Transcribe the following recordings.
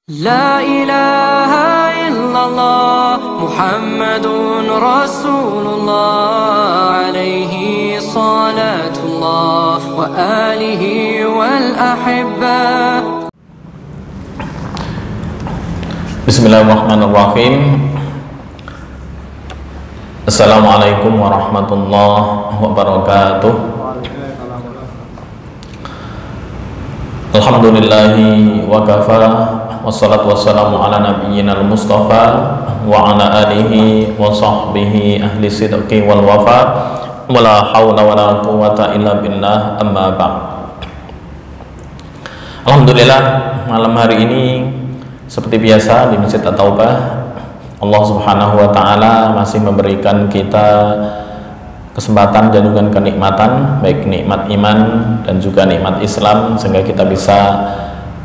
لا إله إلا الله محمد رسول الله عليه صلاة الله وآله والأحبة. Bismillahirrahmanirrahim. Assalamualaikum warahmatullahi wabarakatuh. Alhamdulillahi wa kafa, wassalatu wassalamu ala nabiyyinal mustafa wa ala alihi wa sahbihi ahli sidqi wal wafa, wa la hawla wa la quwwata illa billah, amma ba'd. Alhamdulillah, malam hari ini seperti biasa di Masjid At-Taubah, Allah Subhanahu wa taala masih memberikan kita kesempatan dan juga kenikmatan, baik nikmat iman dan juga nikmat Islam, sehingga kita bisa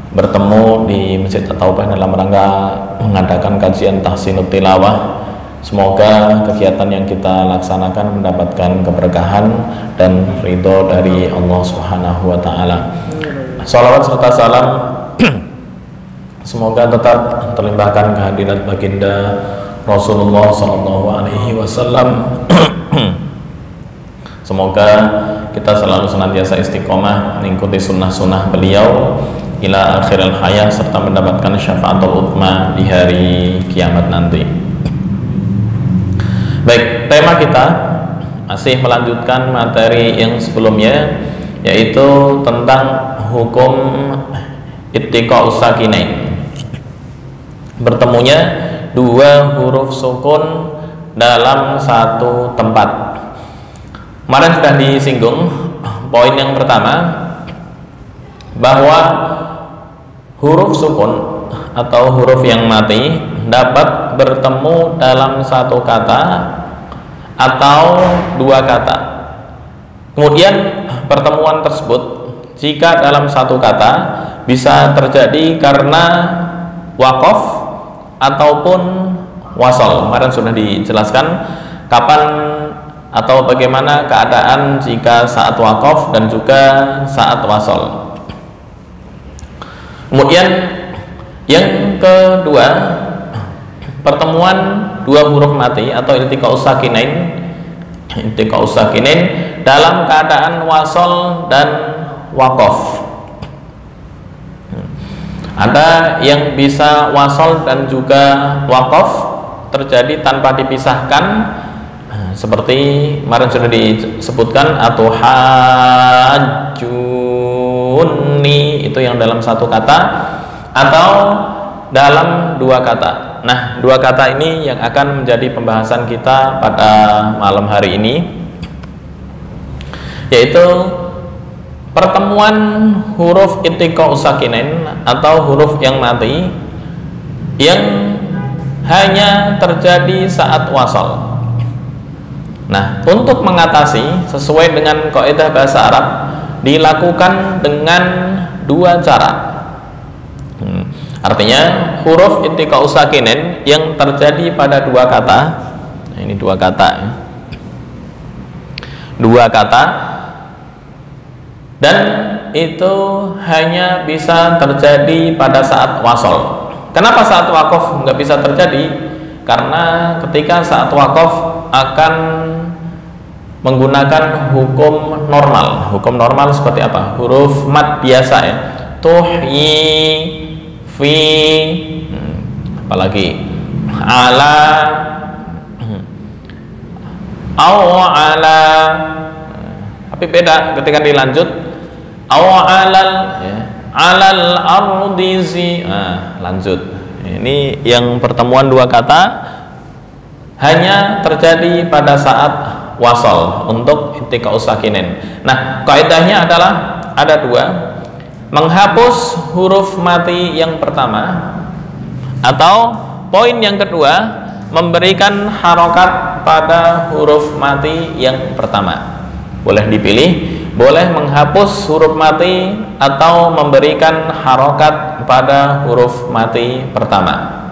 bertemu di Masjid At-Taubah dalam rangka mengadakan kajian tahsinut tilawah. Semoga kegiatan yang kita laksanakan mendapatkan keberkahan dan ridho dari Allah Subhanahu wa taala. Shalawat serta salam semoga tetap terlimpahkan kehadirat baginda Rasulullah sallallahu alaihi wasallam. Semoga kita selalu senantiasa istiqomah mengikuti sunnah-sunnah beliau ila akhiril hayat, serta mendapatkan syafaatul uthma di hari kiamat nanti. Baik, tema kita masih melanjutkan materi yang sebelumnya, yaitu tentang hukum ittiqa'us sakinain, bertemunya dua huruf sukun dalam satu tempat. Kemarin sudah disinggung poin yang pertama, bahwa huruf sukun atau huruf yang mati dapat bertemu dalam satu kata atau dua kata. Kemudian pertemuan tersebut jika dalam satu kata bisa terjadi karena waqaf ataupun wasal. Kemarin sudah dijelaskan kapan atau bagaimana keadaan jika saat waqaf dan juga saat wasal. Kemudian yang kedua, pertemuan dua huruf mati atau iltiqa'us sakinain dalam keadaan wasal dan waqaf. Ada yang bisa wasal dan juga waqaf terjadi tanpa dipisahkan, seperti kemarin sudah disebutkan, atau hajuni, itu yang dalam satu kata atau dalam dua kata. Nah, dua kata ini yang akan menjadi pembahasan kita pada malam hari ini, yaitu pertemuan huruf ittiqa'us sakinain atau huruf yang mati yang hanya terjadi saat wasal. Nah, untuk mengatasi sesuai dengan kaidah bahasa Arab dilakukan dengan dua cara. Artinya huruf ittiqa'us sakinain yang terjadi pada dua kata, nah, ini dua kata ya. Dua kata, dan itu hanya bisa terjadi pada saat wasal. Kenapa saat waqaf nggak bisa terjadi? Karena ketika saat waqaf akan menggunakan hukum normal. Hukum normal seperti apa? Huruf mat biasa ya. Tuhyi, fi, apalagi ala, aw ala. Tapi beda ketika dilanjut, aw alal ya. Alal ardizi. Lanjut. Ini yang pertemuan dua kata hanya terjadi pada saat wasal untuk ittiqa'us sakinain. Nah, kaidahnya adalah ada dua: menghapus huruf mati yang pertama, atau poin yang kedua, memberikan harokat pada huruf mati yang pertama. Boleh dipilih, boleh menghapus huruf mati atau memberikan harokat pada huruf mati pertama.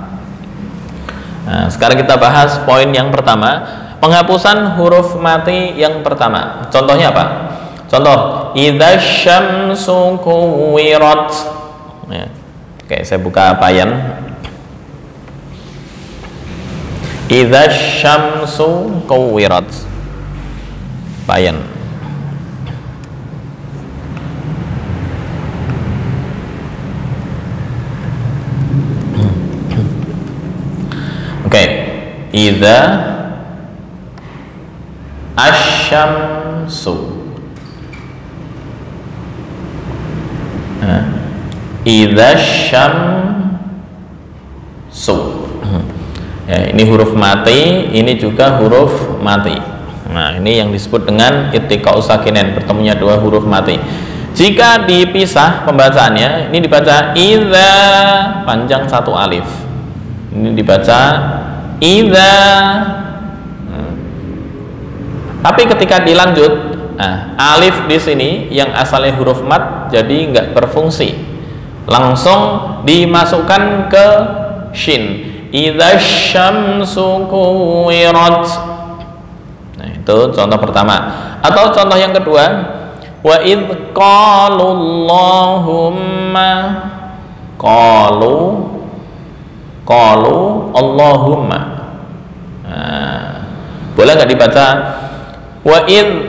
Nah, sekarang kita bahas poin yang pertama, penghapusan huruf mati yang pertama. Contohnya apa? Contoh, idza syamsu kuwirat. Ya. Oke, saya buka bayan. Idza syamsu kuwirat. Bayan. Oke, idza asyamsu. Idza syamsu. Ya, ini huruf mati, ini juga huruf mati. Nah, ini yang disebut dengan ittiqa'u sakinain, bertemunya dua huruf mati. Jika dipisah pembacaannya, ini dibaca idza, panjang satu alif. Ini dibaca idza. Tapi ketika dilanjut, alif di sini yang asalnya huruf mat jadi nggak berfungsi, langsung dimasukkan ke shin. Idza syamsu kuwirat. Nah, itu contoh pertama. Atau contoh yang kedua, wa idz qalu Allahumma, qalu Allahumma. Nah, boleh nggak dibaca wa idz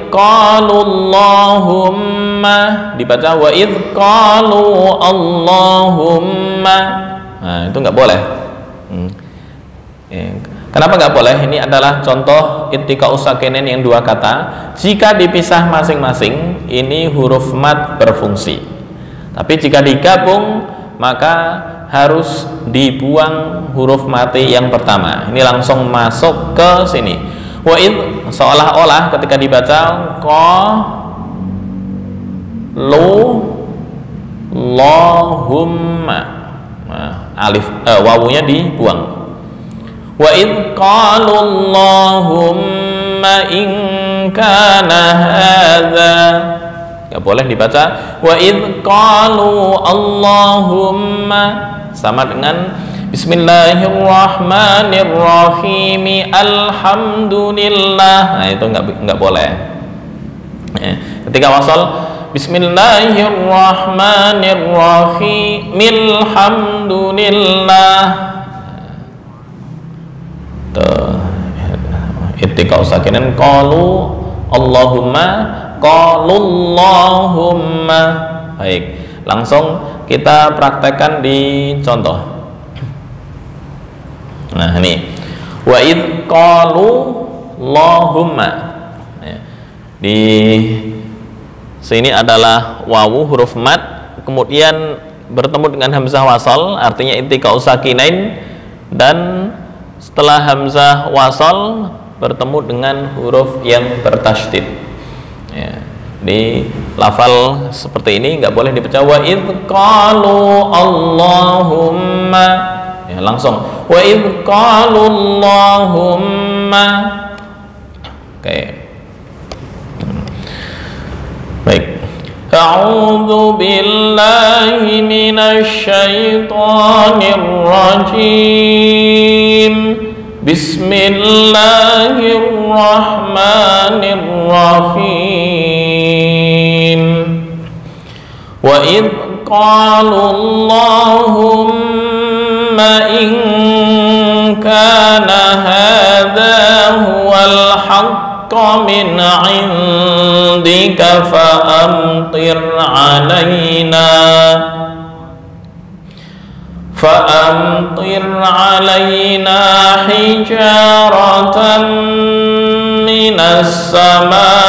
qalu Allahumma, dibaca wa idz qalu Allahumma. Nah, itu nggak boleh. Kenapa nggak boleh? Ini adalah contoh ittiqa'u sakinain yang dua kata. Jika dipisah masing-masing, ini huruf mat berfungsi. Tapi jika digabung, maka harus dibuang huruf mati yang pertama. Ini langsung masuk ke sini. Wa id, seolah-olah ketika dibaca Allahumma. Nah, alif wawunya dibuang. Wa id qalu Allahumma in kana hadza. Enggak boleh dibaca wa id qalu Allahumma sama dengan Bismillahirrahmanirrahim alhamdulillah. Nah, itu enggak boleh. Ketika wasal Bismillahirrahmanirrahim alhamdulillah. Ittiqa'u sakinain qalu Allahumma, qalu Allahumma. Baik, langsung kita praktekkan di contoh. Nah, ini wa id qalu Allahumma. Di sini adalah wawu huruf mat, kemudian bertemu dengan hamzah wasal, artinya ittiqa'u sakinain, dan setelah hamzah wasal bertemu dengan huruf yang bertasydid. Ya, di lafal seperti ini nggak boleh dibaca wa id qalu Allahumma. Ya, langsung wa id qalu Allahumma. Oke. Baik. A'udzu billahi minasy syaithanir rajim. Bismillahirrahmanirrahim. Wa id qalu Allahumma in kana hadza huwal haqqa min 'indika fa amtir 'alaina hijaratan minas samaa'i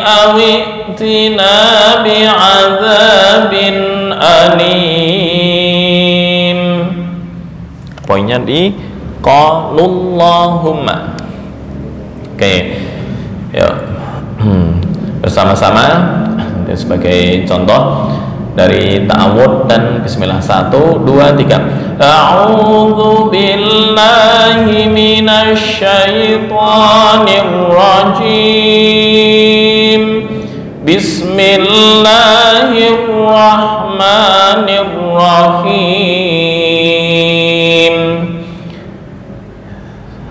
aw i'tina bi'adzabin alim. Poinnya di qalullahumma. Oke, ya, bersama-sama sebagai contoh dari ta'awud dan bismillah. 1, 2, 3. A'udzu billahi minasy syaithanir rajim. Bismillahirrahmanirrahim.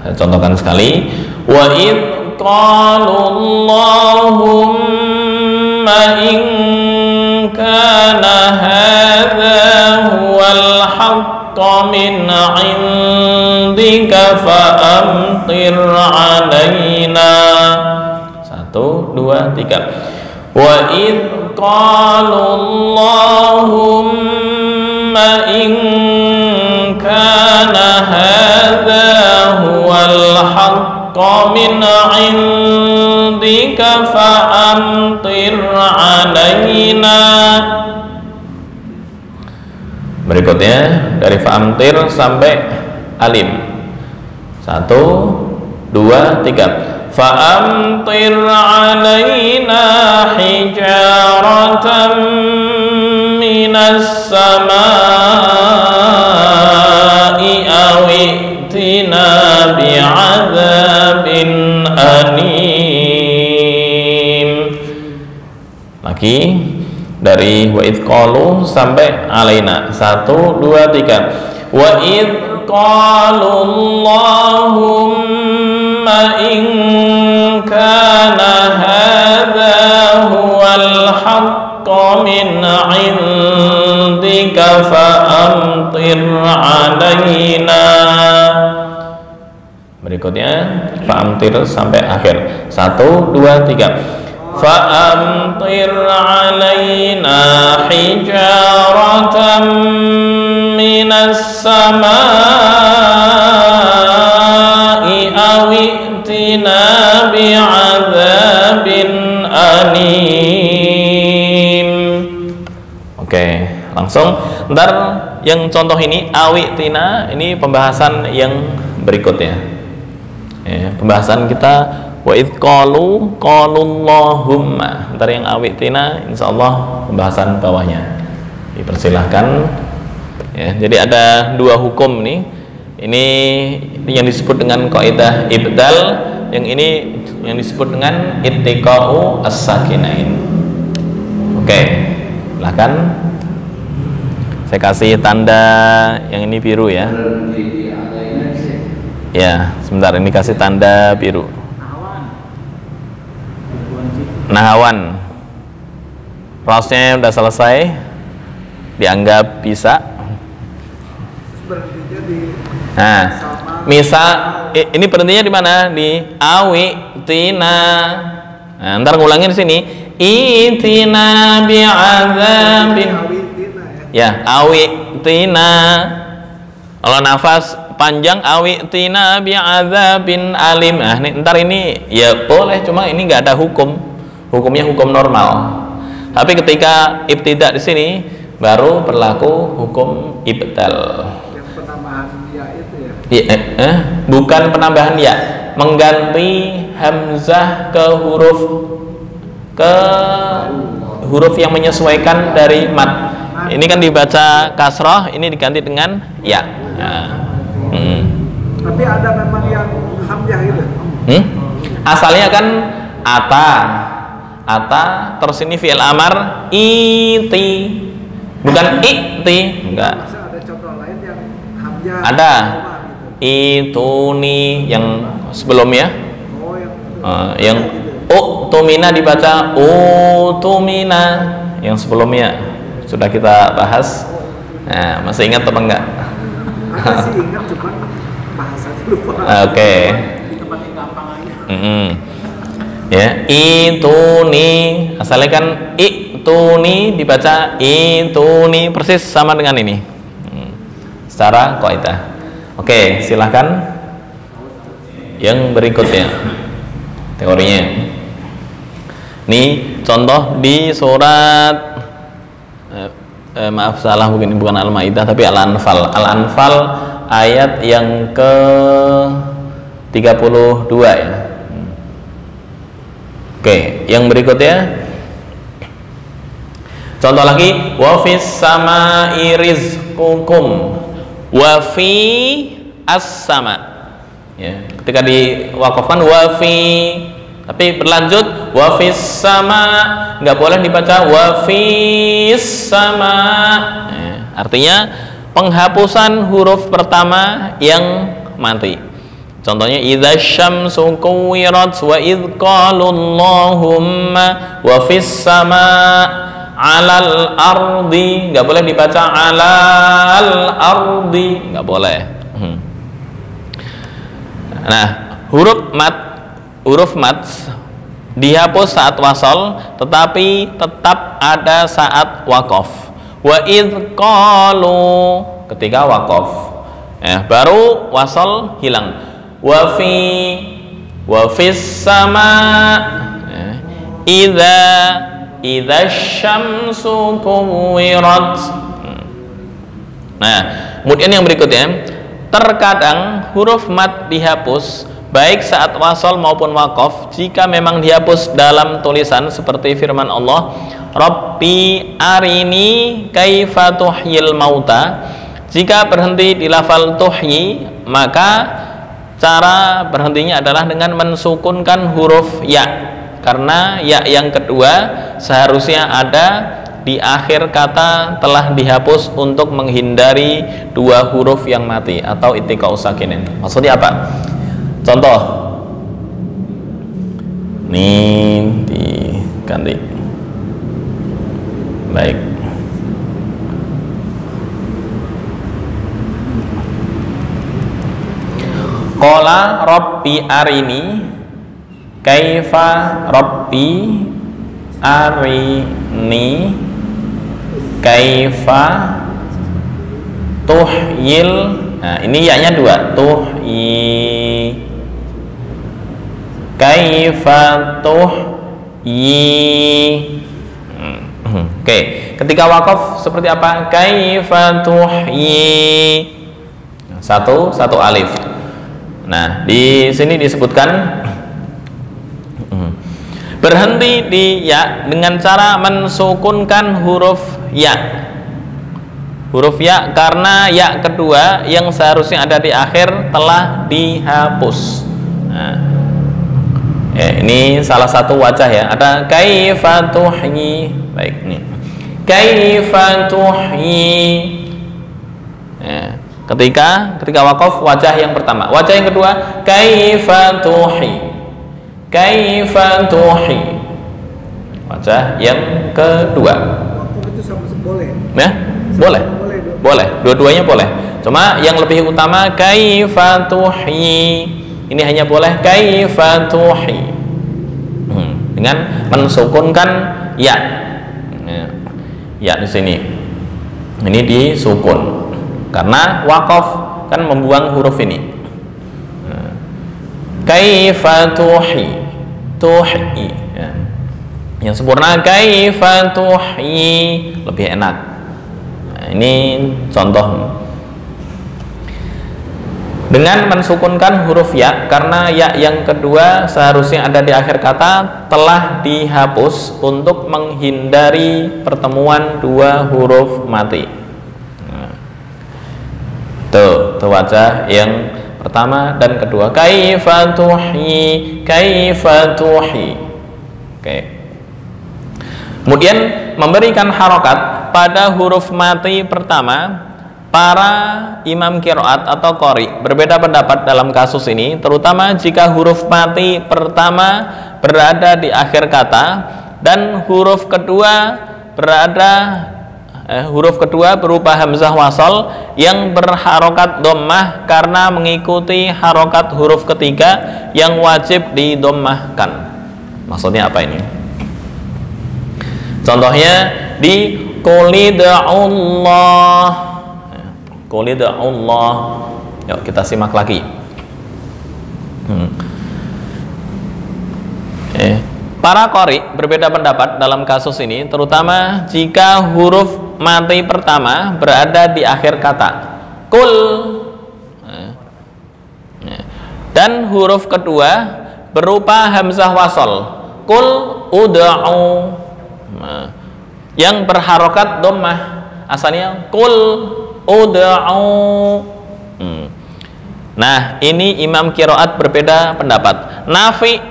Saya contohkan sekali. Wa id qalu Allahumma in kana hadza huwal haqqa min 'indika fa amtir 'alaina. 1, 2, 3. Wa id qalu Allahumma in kana hadza huwal haqqa min 'indika fa amtir 'alaina. Berikutnya dari fa'amtir sampai alim. 1, 2, 3. Fa'amtir 'alaina hijaratan minas samaa'i aw i'tina bi'adzabin alim. Lagi dari wa idh qalu sampai alaina. 1, 2, 3. Wa idh qalu Allahumma in kana hadza huwal haqqa min 'indika fa amtir 'alaina. Berikutnya fa'amtir sampai akhir. 1, 2, 3. فَأَمْطِرْ عَلَيْنَا حِجَارَةً مِنَ السَّمَاءِ أَوْ ائْتِنَا بِعَذَابٍ أَلِيمٍ. Oke, langsung. Ntar yang contoh ini awi'tina, ini pembahasan yang berikutnya. Pembahasan kita wa idh qalu Allahumma. Ntar yang awitina insyaallah pembahasan bawahnya dipersilahkan ya. Jadi ada 2 hukum nih. Ini yang disebut dengan kaidah ibdal, yang ini yang disebut dengan ittiqa'u as-sakinain. Oke, silakan. Saya kasih tanda yang ini biru ya. Ya, sebentar, ini kasih tanda biru. Nahawan, prosesnya udah selesai, dianggap bisa. Nah, misal ini berhentinya di mana? Di awi'tina. Nah, ntar ngulangin di sini. Itina bi'adzabin. Ya, awi'tina. Kalau nafas panjang awi'tina bi'adzabin alim. Nah, ntar ini ya boleh, cuma ini nggak ada hukum. Hukumnya hukum normal. Tapi ketika ibtidak di sini baru berlaku hukum ibtal. Yang penambahan ya itu ya. Bukan penambahan ya, mengganti hamzah ke huruf yang menyesuaikan dari mat. Ini kan dibaca kasroh, ini diganti dengan ya. Nah. Tapi ada memang yang hamzah gitu. Asalnya kan ata, terus ini fi'il amar iti, bukan ikti, enggak. Ada contoh lain yang hamzah. Ada gitu. ituni yang sebelumnya. Oh, yang Utumina dibaca utumina yang sebelumnya sudah kita bahas. Nah, masih ingat apa enggak? Ada sih ingat, cuman bahasanya lupa. Oke. Di tempat yang gampang aja. Ya, ituni asalnya kan ituni dibaca ituni, persis sama dengan ini secara kaidah. Oke, silahkan yang berikutnya teorinya. Nih contoh di surat maaf salah, bukan Al-Maidah tapi Al-Anfal. Al-Anfal ayat yang ke 32 ya. Oke, yang berikutnya contoh lagi, wa fis samai rizqukum wa fi as-sama. Ya, ketika diwakafkan wa fi, tapi berlanjut wa fis sama, nggak boleh dibaca wa fis sama. Ya, artinya penghapusan huruf pertama yang mati. Contohnya idza syamsu kuwirat wa idz qalu Allahumma wa fis sama' 'alal ardi, nggak boleh dibaca 'alal ardi, nggak boleh. Nah, huruf mat dihapus saat wasol, tetapi tetap ada saat waqaf. Wa idz qalu ketika waqaf, baru wasol hilang. Wa fis sama idza syamsu kuwirat. Nah, kemudian yang berikutnya, terkadang huruf mat dihapus baik saat wasol maupun waqaf jika memang dihapus dalam tulisan seperti firman Allah, Rabbi arini kaifa tuhyil mauta. Jika berhenti di lafal tuhyi, maka cara berhentinya adalah dengan mensukunkan huruf ya, karena ya yang kedua seharusnya ada di akhir kata telah dihapus untuk menghindari dua huruf yang mati atau ittiqa'us sakinin. Maksudnya apa? Contoh ini diganti. Baik, qala Rabbi arini kaifa, Rabbi arini kaifa tuhyil. Nah, ini ya-nya dua, tuhyi, kaifa tuhyi. Oke, ketika wakaf seperti apa? Kaifa tuhyi, satu alif. Nah, di sini disebutkan berhenti di ya dengan cara mensukunkan huruf ya. Huruf ya karena ya kedua yang seharusnya ada di akhir telah dihapus. Nah, ini salah satu wajah ya. Ada kaifa tuhyi. Baik, nih. Kaifa tuhyi. Ya. Ketika wakaf wajah yang pertama. Wajah yang kedua kaifa tuhyi. Kaifa tuhyi. Wajah yang kedua. Wakaf itu sama boleh. Ya? Boleh. Boleh. Dua-duanya boleh. Cuma yang lebih utama kaifa tuhyi. Ini hanya boleh kaifa tuhyi. Dengan mensukunkan ya. Ya di sini. Ini disukun. Karena waqaf kan membuang huruf ini. Kaifa tuhyi. Tuhyi. Ya. Yang sempurna kaifa tuhyi, lebih enak. Nah, ini contoh. Dengan mensukunkan huruf ya karena ya yang kedua seharusnya ada di akhir kata telah dihapus untuk menghindari pertemuan dua huruf mati. Tuh wajah yang pertama dan kedua. Kaifa tuhyi, kaifa tuhyi. Oke. Kemudian memberikan harokat pada huruf mati pertama. Para imam qiraat atau qori berbeda pendapat dalam kasus ini, terutama jika huruf mati pertama berada di akhir kata dan huruf kedua berupa hamzah wasol yang berharokat dhammah karena mengikuti harokat huruf ketiga yang wajib didommahkan. Maksudnya apa ini? Contohnya di qulida'ullah. Qulida'ullah. Yuk kita simak lagi. Para qori berbeda pendapat dalam kasus ini, terutama jika huruf mati pertama berada di akhir kata kul dan huruf kedua berupa hamzah wasol kul ud'u yang berharokat dhammah, asalnya kul ud'u. Nah, ini imam qiraat berbeda pendapat. Nafi,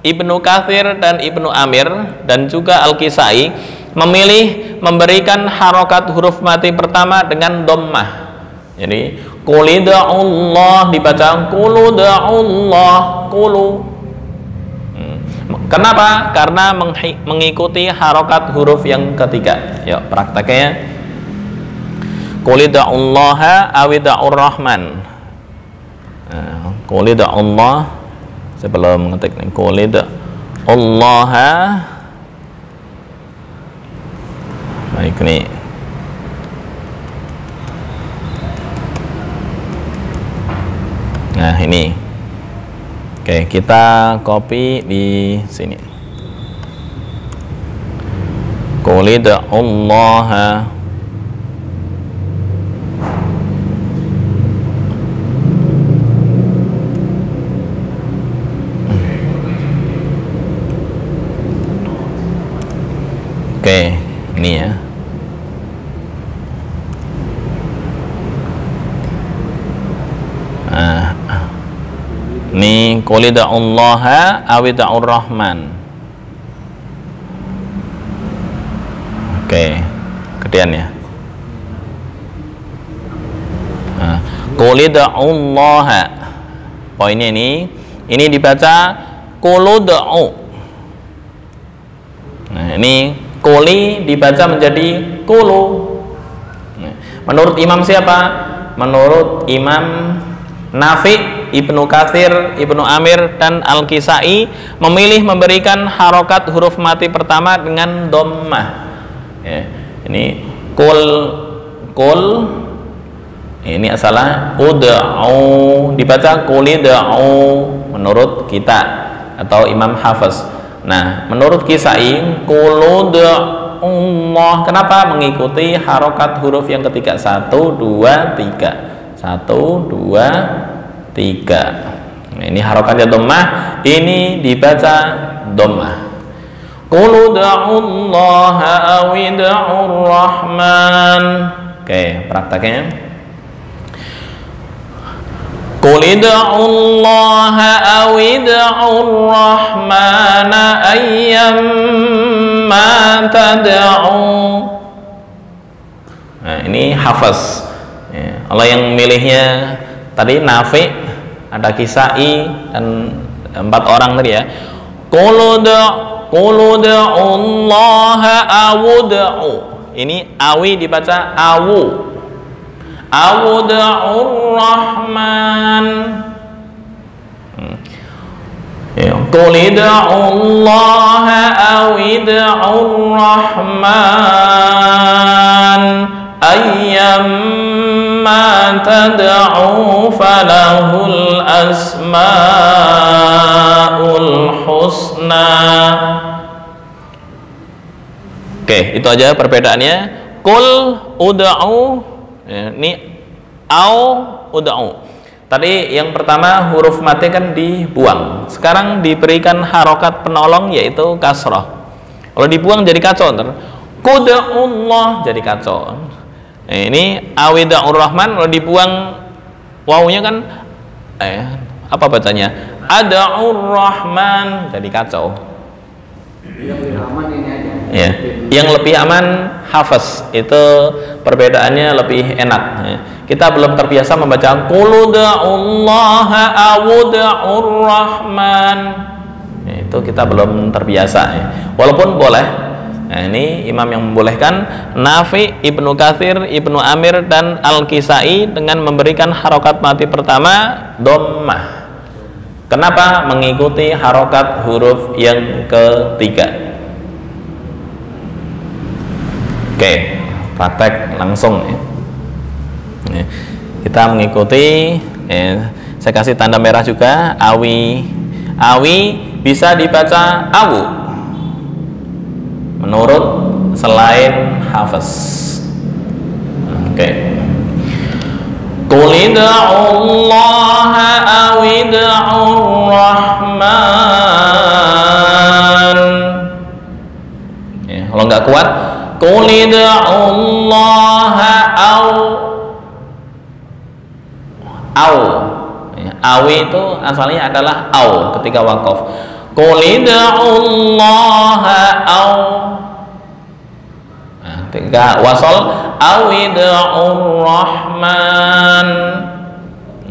Ibnu Katsir dan Ibnu Amir dan juga Al-Kisai memilih memberikan harokat huruf mati pertama dengan dhammah. Jadi Qulida'ullah dibaca quluda'ullah, qulu. Kenapa? Karena mengikuti harokat huruf yang ketiga. Yuk prakteknya. Qulida'ullaha awida'ur rahman. Qulida'ullah, sebelum mengetik nih, qulida'ullaha. Baik nih. Nah ini, oke, kita copy di sini. Qulida'ullaha. Oke, ini ya. Ini qulida'ullaha awida'ur rahman. Oke, gedean ya. Qulida'ullaha. Poinnya ini dibaca quluda'u. Nah, ini quli dibaca menjadi qulu. Menurut imam siapa? Menurut Imam Nafi', Ibnu Katsir, Ibnu Amir, dan Al-Kisai memilih memberikan harokat huruf mati pertama dengan dhammah. Ya, ini kul, ini asalnya ud'u, dibaca qulida'u menurut kita atau Imam Hafiz. Nah, menurut Kisai qulud'ullah. Kenapa? Mengikuti harokat huruf yang ketiga. 1, 2, 3. 1, 2, 3. Nah, ini harokatnya dhammah, ini dibaca dhammah. Quluda'ullaha awida'ur rahman. Oke, prakteknya. Qulida'ullaha awida'ur rahmana ayyamma tad'u. Nah, ini Hafiz. Ya, Allah yang milihnya tadi Nafi', ada Kisai, dan 4 orang tadi ya. Quluda'ullaha awud'u. Ini awi dibaca awu. Awud'ur rahman. Qulida'ullaha awid'ur rahman ayyamma tad'u falahul asmaul husna. Oke, itu aja perbedaannya. Qul ud'u, ini au ud'u. Tadi yang pertama huruf mati kan dibuang. Sekarang diberikan harokat penolong yaitu kasrah. Kalau dibuang jadi kacau ntar. Qud'ullah jadi kacau. Ini awida'ur rahman, kalau dibuang wawunya kan apa bacanya? Ada'ur rahman jadi kacau. Yang lebih aman ini aja. Ya, yang lebih aman Hafiz, itu perbedaannya lebih enak. Kita belum terbiasa membaca quluda'ullaha awuda'ur rahman. Itu kita belum terbiasa ya. Walaupun boleh. Nah, ini imam yang membolehkan Nafi', Ibnu Katsir, Ibnu Amir, dan Al-Kisai dengan memberikan harokat mati pertama dhammah. Kenapa? Mengikuti harokat huruf yang ketiga. Oke, praktek langsung ya. Kita mengikuti, saya kasih tanda merah juga. Awi bisa dibaca awu menurut selain Hafiz. Oke. Qulida'ullaha awida'ur rahman. Ya, kalau nggak kuat, qulida'ullaha au. Ya, awi itu asalnya adalah au ketika waqaf. Qulida'ullaha au. Nah, ketika wasol awida'ur rahman.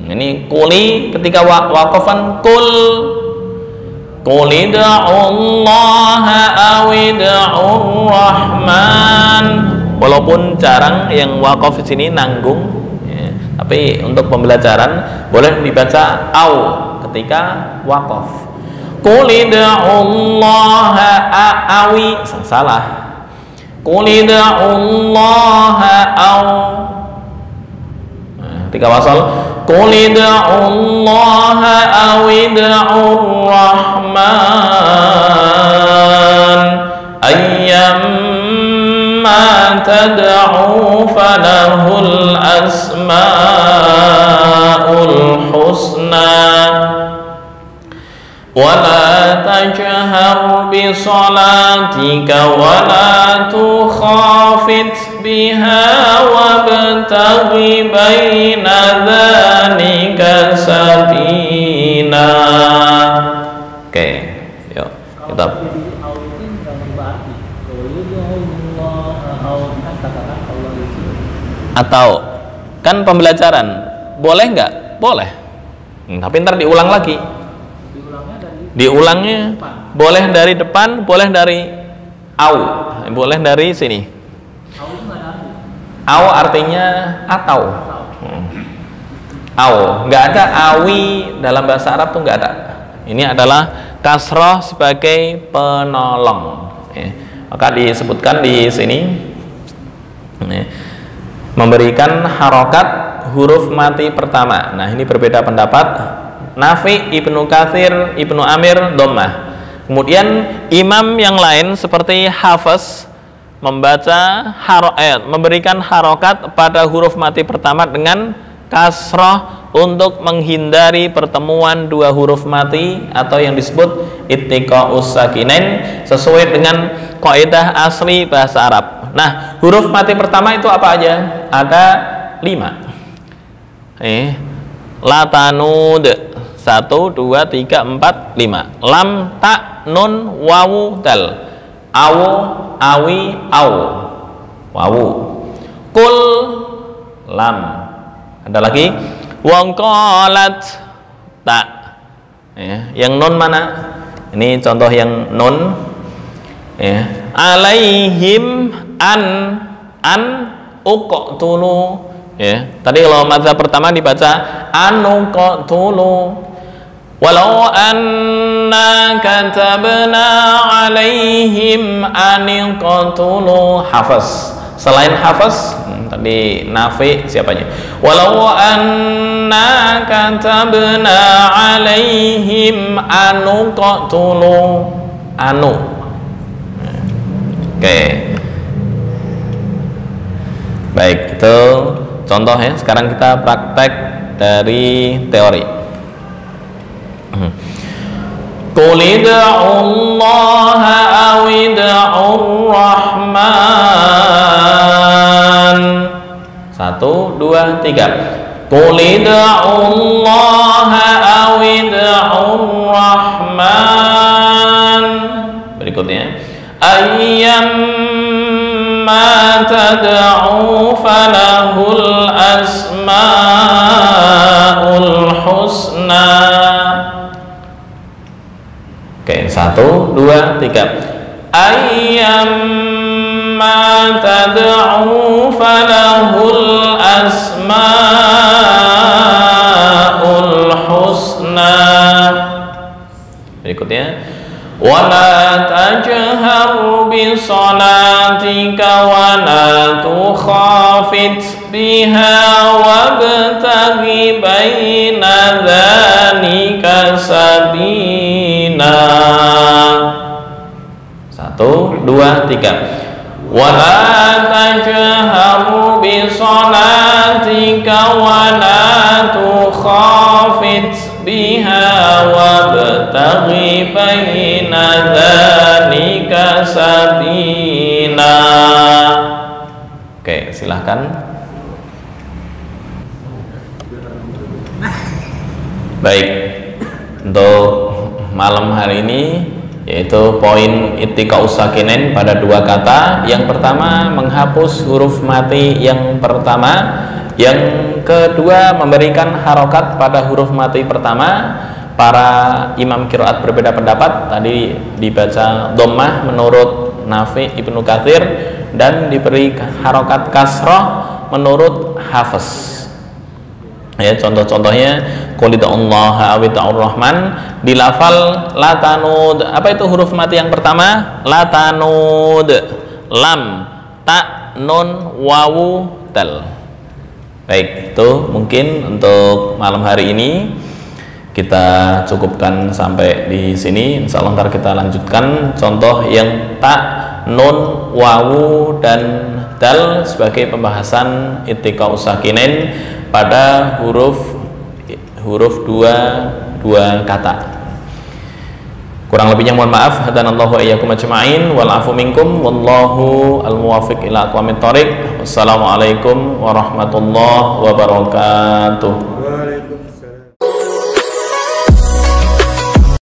Ini kuli ketika waqafan qul id'ullaha aw id'ur rahman. Walaupun jarang yang waqaf di sini nanggung, ya, tapi untuk pembelajaran boleh dibaca au ketika waqaf. Qul id'ullaha awi, salah. Qul id'ullaha aw, ketika wasal qul id'ullaha aw id'ur rahman ayyamma tad'u falahul asmaul husna wala tajhar bi salatika wala tukhafit biha wabtaghi baina dzalika sabila. Oke, yuk kita atau kan pembelajaran boleh nggak? Boleh, tapi ntar diulang lagi. Diulangnya boleh dari depan, boleh dari au, boleh dari sini. Au artinya atau. Au, nggak ada awi dalam bahasa Arab tuh nggak ada. Ini adalah kasroh sebagai penolong. Maka disebutkan di sini memberikan harokat huruf mati pertama. Nah, ini berbeda pendapat. Nafi, Ibnu Katsir, Ibnu Amir dhammah. Kemudian imam yang lain seperti Hafiz membaca memberikan harokat pada huruf mati pertama dengan kasroh untuk menghindari pertemuan dua huruf mati atau yang disebut ittiqa'us sakinain sesuai dengan kaidah asli bahasa Arab. Nah, huruf mati pertama itu apa aja? Ada 5. Latanud 1, 2, 3, 4, 5. Lam, ta, nun, wawu, dal. Awu, awi, awu. Wawu. Kul, lam. Ada lagi? Wangkolat, ta. Yang nun mana? Ini contoh yang nun. Alaihim an uqtulu. Tadi kalau mazhab pertama dibaca anu uqtulu. Walau anna katabna alaihim aniqtulu. Hafiz. Selain Hafiz, tadi Nafi siapanya? Walau anna katabna alaihim anuqtulu. Anu. Oke. Baik, itu contoh ya. Sekarang kita praktek dari teori. Qul id'ullaha aw id'ur rahman. 1, 2, 3. Qul id'ullaha aw id'ur rahman. Berikutnya ayyamma tad'u falahul asmaul husna. Oke, 1, 2, 3. Ayyamma tad'u falahul asmaul husna. Berikutnya wala tajhar bi salatika wala tukhafit biha wabtaghi baina dzalika sabila. 1, 2, 3. Wala tajhar bi salatika wala tukhafit biha wabtaghi baina dzalika sabila. Oke, silahkan. Baik, untuk malam hari ini yaitu poin ittiqa'us sakinain pada dua kata. Yang pertama menghapus huruf mati yang pertama, yang kedua, memberikan harokat pada huruf mati pertama. Para imam qiraat berbeda pendapat. Tadi dibaca dhammah menurut Nafi Ibnu Katsir, dan diberi harokat kasroh menurut Hafiz. Ya, contoh-contohnya qul Allah awita'ur rahman, di lafal latanud. Apa itu huruf mati yang pertama? Latanud, lam, ta, nun, wawu, dal. Baik, itu mungkin untuk malam hari ini kita cukupkan sampai di sini. Insya Allah ntar kita lanjutkan contoh yang ta, nun, wawu, dan dal sebagai pembahasan ittiqa'us sakinain pada huruf dua kata. Kurang lebihnya mohon maaf. Hadanallahu wa iyyakum ajma'in wal afu minkum wallahu al muwaffiq ila aqwamit thoriq. Wassalamualaikum warahmatullahi wabarakatuh.